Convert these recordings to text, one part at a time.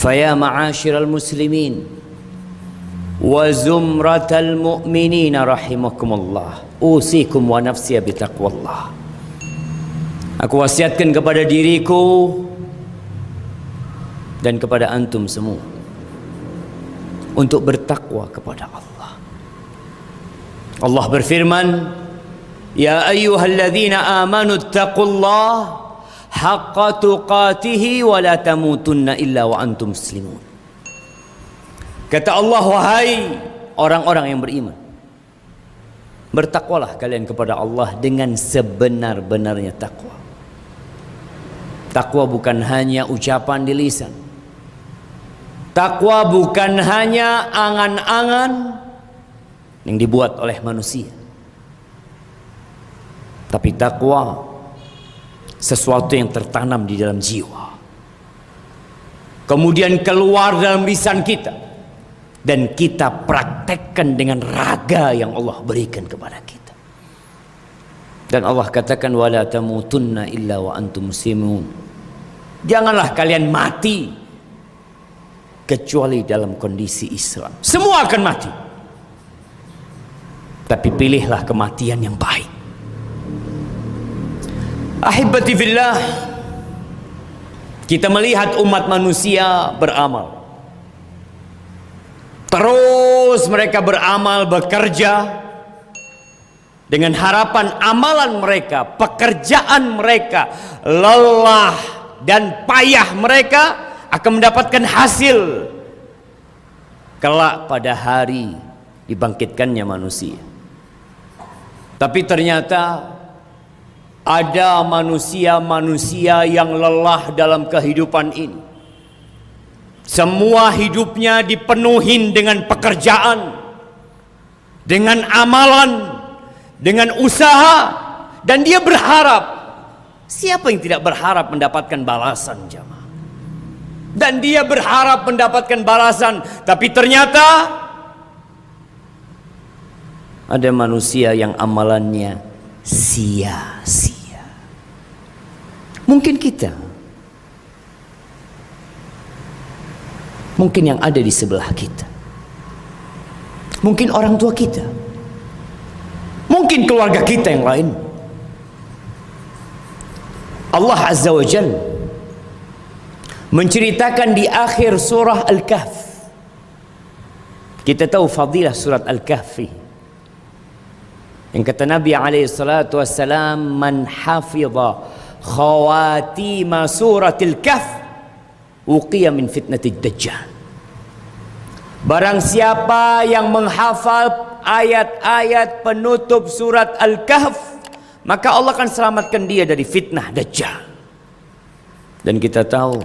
Faya ma'asyiral muslimin wa zumratal mu'minin rahimakumullah, usikum wa nafsiya bitaqwallah. Aku wasiatkan kepada diriku dan kepada antum semua untuk bertakwa kepada Allah. Allah berfirman, ya ayyuhalladzina amanu taqullaha haqqa tuqatihi wa la tamutunna illa wa antum muslimun. Kata Allah, wahai orang-orang yang beriman, bertakwalah kalian kepada Allah dengan sebenar-benarnya takwa. Takwa bukan hanya ucapan di lisan. Takwa bukan hanya angan-angan yang dibuat oleh manusia. Tapi takwa sesuatu yang tertanam di dalam jiwa, kemudian keluar dalam lisan kita, dan kita praktekkan dengan raga yang Allah berikan kepada kita. Dan Allah katakan, wala tamutunna illa wa antum muslimun. Janganlah kalian mati kecuali dalam kondisi Islam. Semua akan mati, tapi pilihlah kematian yang baik. Ahibati fillah, kita melihat umat manusia beramal. Terus mereka beramal, bekerja dengan harapan amalan mereka, pekerjaan mereka, lelah dan payah mereka akan mendapatkan hasil kelak pada hari dibangkitkannya manusia. Tapi ternyata ada manusia-manusia yang lelah dalam kehidupan ini. Semua hidupnya dipenuhi dengan pekerjaan, dengan amalan, dengan usaha, dan dia berharap. Siapa yang tidak berharap mendapatkan balasan, jamaah? Dan dia berharap mendapatkan balasan, tapi ternyata ada manusia yang amalannya sia-sia. Mungkin kita, mungkin yang ada di sebelah kita, mungkin orang tua kita, mungkin keluarga kita yang lain. Allah Azza wa Jalla menceritakan di akhir surah Al-Kahf. Kita tahu fadilah surat Al-Kahfi, yang kata Nabi SAW, man hafidha khawatima suratil kahf uqiya min fitnatid dajjal. Barang siapa yang menghafal ayat-ayat penutup surat Al-Kahf, maka Allah akan selamatkan dia dari fitnah Dajjal. Dan kita tahu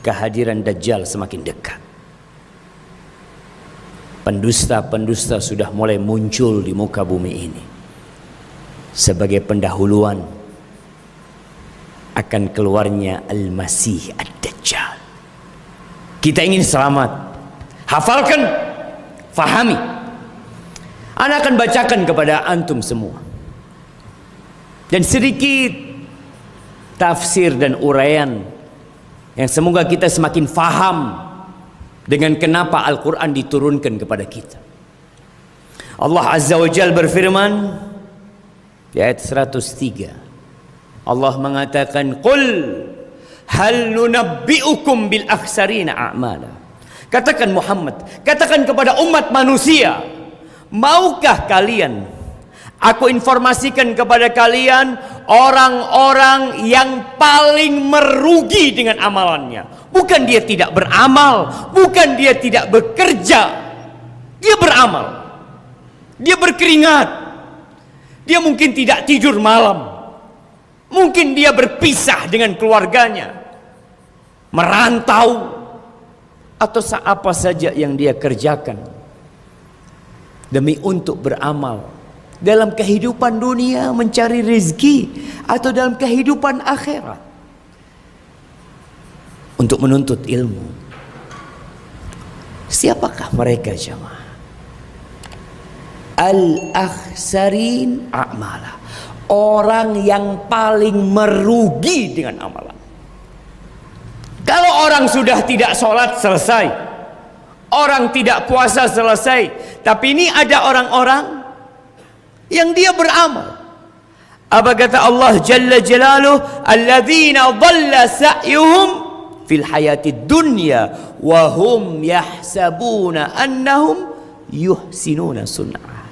kehadiran Dajjal semakin dekat. Pendusta-pendusta sudah mulai muncul di muka bumi ini sebagai pendahuluan akan keluarnya Al-Masih Ad-Dajjal. Kita ingin selamat, hafalkan, fahami. Ana akan bacakan kepada antum semua, dan sedikit tafsir dan uraian yang semoga kita semakin faham dengan kenapa Al-Quran diturunkan kepada kita. Allah Azza wa Jalla berfirman di ayat 103, Allah mengatakan, qul hal nunabbi'ukum bil akhsarina a'mala. Katakan Muhammad, katakan kepada umat manusia, maukah kalian aku informasikan kepada kalian orang-orang yang paling merugi dengan amalannya? Bukan dia tidak beramal, bukan dia tidak bekerja, dia beramal, dia berkeringat, dia mungkin tidak tidur malam, mungkin dia berpisah dengan keluarganya, merantau, atau apa saja yang dia kerjakan demi untuk beramal dalam kehidupan dunia, mencari rezeki, atau dalam kehidupan akhirat untuk menuntut ilmu. Siapakah mereka jemaah? Al-akhsarin a'mala. Orang yang paling merugi dengan amalan. Kalau orang sudah tidak sholat selesai, orang tidak puasa selesai, tapi ini ada orang-orang yang dia beramal. Apa kata Allah Jalla Jalaluh? Alladzina dhalla sa'yuhum fil hayatid dunya wa hum yahsabuna annahum yuhsinuna sun'ah.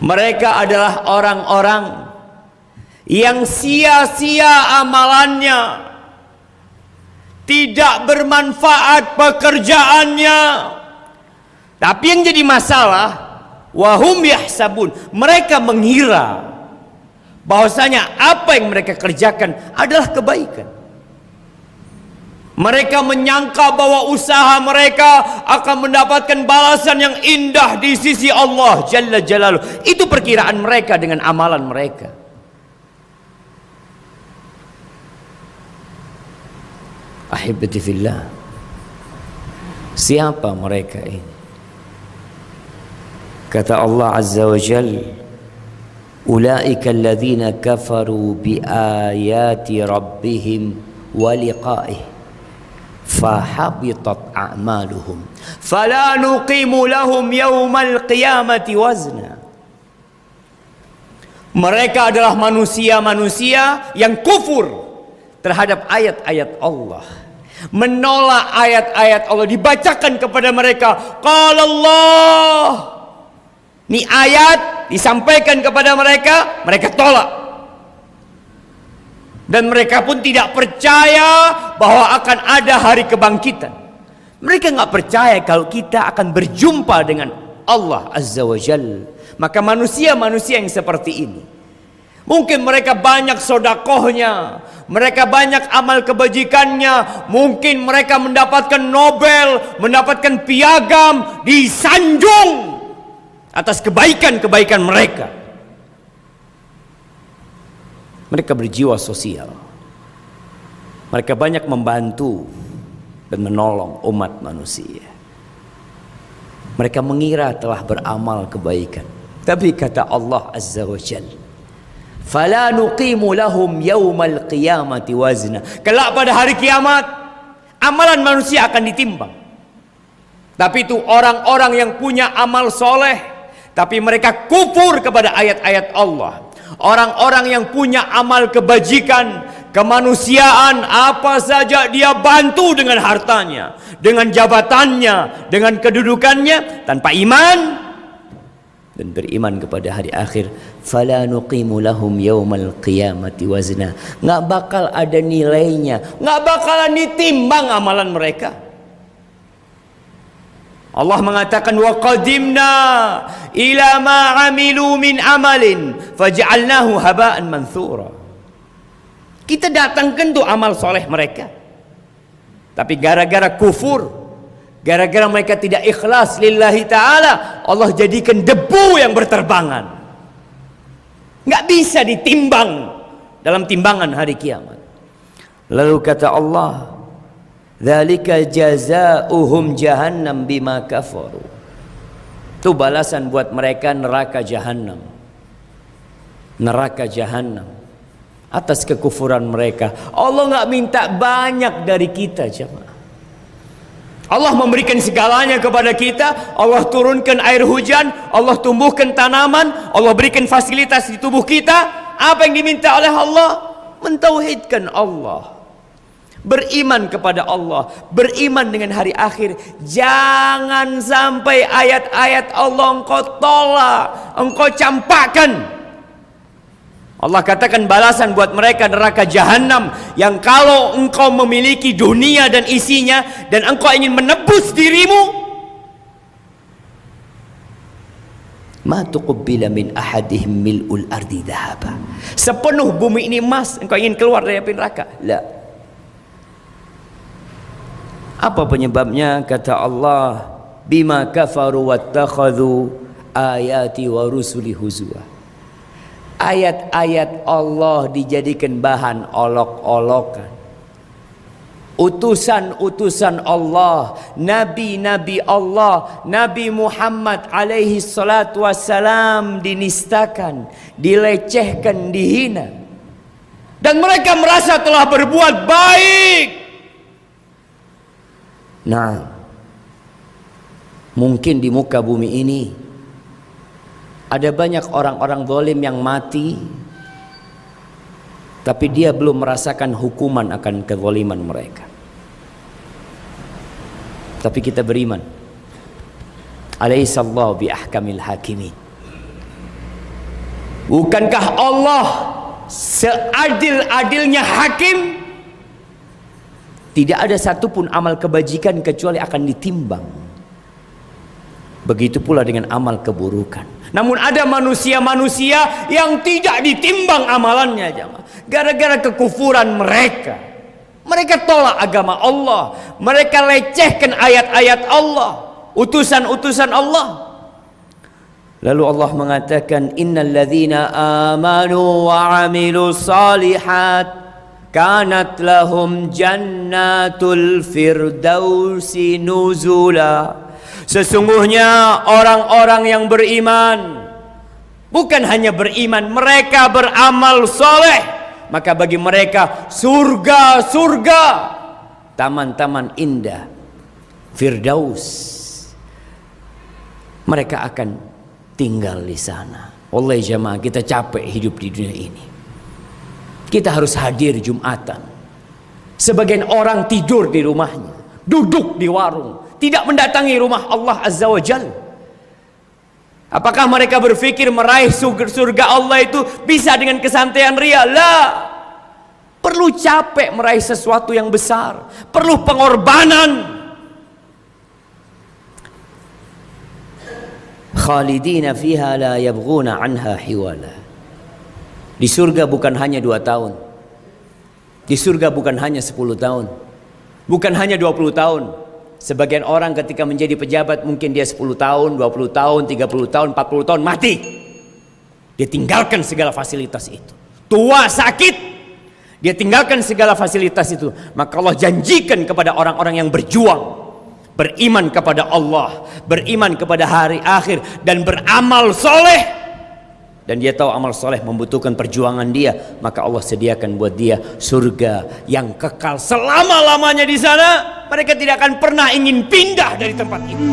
Mereka adalah orang-orang yang sia-sia amalannya, tidak bermanfaat pekerjaannya. Tapi yang jadi masalah, wahum yahsabun, mereka mengira bahwasanya apa yang mereka kerjakan adalah kebaikan. Mereka menyangka bahwa usaha mereka akan mendapatkan balasan yang indah di sisi Allah Jalla Jalaluh. Itu perkiraan mereka dengan amalan mereka. Ahibati fillah, siapa mereka ini? Kata Allah Azza wa Jalla, ulaika alladhina kafaru bi ayati rabbihim wa liqa'ih fahabitat a'maluhum fala nuqimu lahum yawmal qiyamati wazna. Mereka adalah manusia-manusia yang kufur terhadap ayat-ayat Allah, menolak ayat-ayat Allah, dibacakan kepada mereka qala Allah, ini ayat disampaikan kepada mereka, mereka tolak. Dan mereka pun tidak percaya bahwa akan ada hari kebangkitan. Mereka nggak percaya kalau kita akan berjumpa dengan Allah Azza wa Jalla. Maka manusia-manusia yang seperti ini, mungkin mereka banyak sodakohnya, mereka banyak amal kebajikannya, mungkin mereka mendapatkan Nobel, mendapatkan piagam, disanjung atas kebaikan-kebaikan mereka. Mereka berjiwa sosial. Mereka banyak membantu dan menolong umat manusia. Mereka mengira telah beramal kebaikan. Tapi kata Allah Azza wa Jalla, fala nuqimu lahum yawmal qiyamati wazna. Kelak pada hari kiamat, amalan manusia akan ditimbang. Tapi itu orang-orang yang punya amal soleh, tapi mereka kufur kepada ayat-ayat Allah. Orang-orang yang punya amal kebajikan, kemanusiaan, apa saja dia bantu dengan hartanya, dengan jabatannya, dengan kedudukannya, tanpa iman dan beriman kepada hari akhir, fala nuqimu lahum yaumal qiyamati wazna. Nggak bakal ada nilainya, nggak bakalan ditimbang amalan mereka. Allah mengatakan wa qadimna ila ma amilu min amalin faj'alnahu haba'an manthura. Kita datangkan tuh amal soleh mereka, tapi gara-gara kufur, gara-gara mereka tidak ikhlas lillahi ta'ala, Allah jadikan debu yang berterbangan, nggak bisa ditimbang dalam timbangan hari kiamat. Lalu kata Allah, dzalika jazaohum jahannam bima kafaru. Itu balasan buat mereka neraka jahanam. Neraka jahanam atas kekufuran mereka. Allah nggak minta banyak dari kita, jemaah. Allah memberikan segalanya kepada kita. Allah turunkan air hujan, Allah tumbuhkan tanaman, Allah berikan fasilitas di tubuh kita. Apa yang diminta oleh Allah? Mentauhidkan Allah, beriman kepada Allah, beriman dengan hari akhir. Jangan sampai ayat-ayat Allah engkau tolak, engkau campakkan. Allah katakan balasan buat mereka neraka jahanam, yang kalau engkau memiliki dunia dan isinya dan engkau ingin menebus dirimu, ma tuqbila min ahadihim mil'ul ardi dhahaba. Sepenuh bumi ini emas, engkau ingin keluar dari api neraka? La. Apa penyebabnya? Kata Allah, bima kafaru wattakhadhu ayati wa rusuli huzwa. Ayat-ayat Allah dijadikan bahan olok-olokan, utusan-utusan Allah, nabi-nabi Allah, Nabi Muhammad alaihi salatu wassalam dinistakan, dilecehkan, dihina. Dan mereka merasa telah berbuat baik. Nah, mungkin di muka bumi ini ada banyak orang-orang zalim yang mati, tapi dia belum merasakan hukuman akan kezaliman mereka. Tapi kita beriman, alaihissallahu bi ahkamil hakimin. Bukankah Allah seadil-adilnya hakim? Tidak ada satupun amal kebajikan kecuali akan ditimbang. Begitu pula dengan amal keburukan. Namun ada manusia-manusia yang tidak ditimbang amalannya, jemaah. Gara-gara kekufuran mereka. Mereka tolak agama Allah. Mereka lecehkan ayat-ayat Allah, utusan-utusan Allah. Lalu Allah mengatakan, innal ladzina amanu wa 'amilus shalihat kanat lahum jannatul firdausi nuzula. Sesungguhnya orang-orang yang beriman, bukan hanya beriman, mereka beramal soleh, maka bagi mereka surga-surga, taman-taman indah, firdaus. Mereka akan tinggal di sana. Wallahi jamaah, kita capek hidup di dunia ini. Kita harus hadir Jumatan. Sebagian orang tidur di rumahnya, duduk di warung, tidak mendatangi rumah Allah Azza wa Jal. Apakah mereka berpikir meraih surga Allah itu bisa dengan kesantaian ria? Lah. Perlu capek meraih sesuatu yang besar, perlu pengorbanan. Khalidina fiha la yabghuna anha hiwala. Di surga bukan hanya 2 tahun. Di surga bukan hanya 10 tahun. Bukan hanya 20 tahun. Sebagian orang ketika menjadi pejabat mungkin dia 10 tahun, 20 tahun, 30 tahun, 40 tahun mati. Dia tinggalkan segala fasilitas itu. Tua, sakit, dia tinggalkan segala fasilitas itu. Maka Allah janjikan kepada orang-orang yang berjuang, beriman kepada Allah, beriman kepada hari akhir, dan beramal soleh. Dan dia tahu amal soleh membutuhkan perjuangan dia, maka Allah sediakan buat dia surga yang kekal selama-lamanya di sana. Mereka tidak akan pernah ingin pindah dari tempat itu.